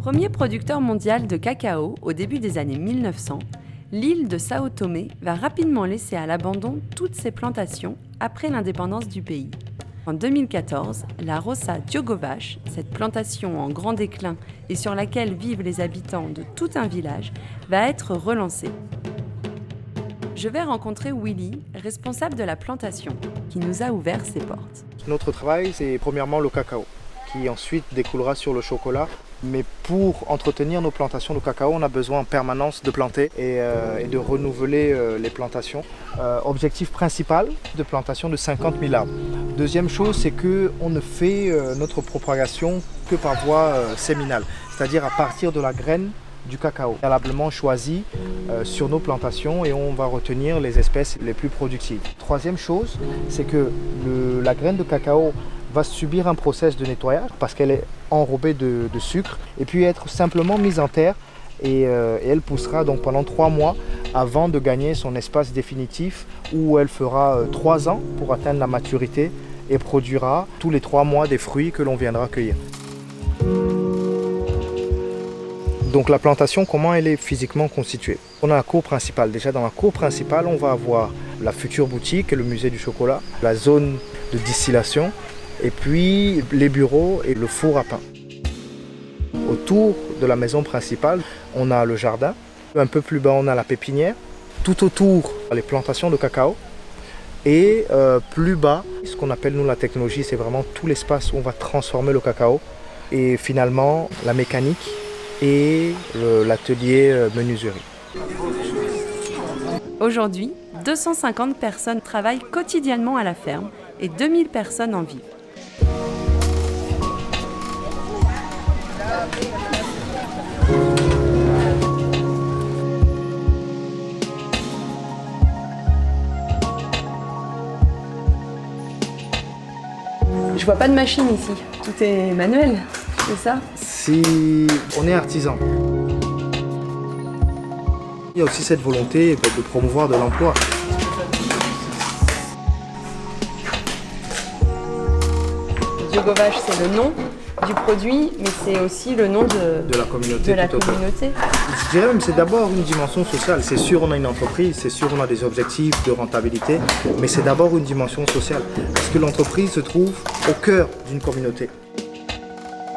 Premier producteur mondial de cacao au début des années 1900, l'île de Sao Tomé va rapidement laisser à l'abandon toutes ses plantations après l'indépendance du pays. En 2014, la Roça Diogovache, cette plantation en grand déclin et sur laquelle vivent les habitants de tout un village, va être relancée. Je vais rencontrer Willy, responsable de la plantation, qui nous a ouvert ses portes. Notre travail, c'est premièrement le cacao, qui ensuite découlera sur le chocolat. Mais pour entretenir nos plantations de cacao, on a besoin en permanence de planter et de renouveler les plantations. Objectif principal de plantation de 50 000 arbres. Deuxième chose, c'est qu'on ne fait notre propagation que par voie séminale, c'est-à-dire à partir de la graine du cacao, préalablement choisi sur nos plantations, et on va retenir les espèces les plus productives. Troisième chose, c'est que la graine de cacao va subir un process de nettoyage parce qu'elle est enrobée de sucre et puis être simplement mise en terre et elle poussera donc pendant 3 mois avant de gagner son espace définitif où elle fera 3 ans pour atteindre la maturité et produira tous les 3 mois des fruits que l'on viendra cueillir. Donc la plantation, comment elle est physiquement constituée? On a la cour principale. Déjà dans la cour principale, on va avoir la future boutique et le musée du chocolat, la zone de distillation, et puis les bureaux et le four à pain. Autour de la maison principale, on a le jardin. Un peu plus bas, on a la pépinière. Tout autour, les plantations de cacao. Et plus bas, ce qu'on appelle nous la technologie, c'est vraiment tout l'espace où on va transformer le cacao. Et finalement, la mécanique et l'atelier menuiserie. Aujourd'hui, 250 personnes travaillent quotidiennement à la ferme et 2000 personnes en vivent. Je vois pas de machine ici, tout est manuel, c'est ça? Si on est artisan, il y a aussi cette volonté de promouvoir de l'emploi. Diogovache, c'est le nom du produit, mais c'est aussi le nom de la communauté. Je dirais même que c'est d'abord une dimension sociale. C'est sûr, on a une entreprise, c'est sûr, on a des objectifs de rentabilité, mais c'est d'abord une dimension sociale. Parce que l'entreprise se trouve au cœur d'une communauté.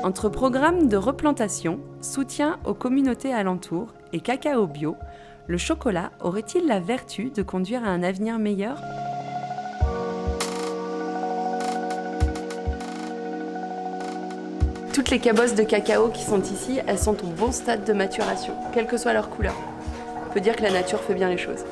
Entre programmes de replantation, soutien aux communautés alentours et cacao bio, le chocolat aurait-il la vertu de conduire à un avenir meilleur ? Toutes les cabosses de cacao qui sont ici, elles sont au bon stade de maturation, quelle que soit leur couleur. On peut dire que la nature fait bien les choses.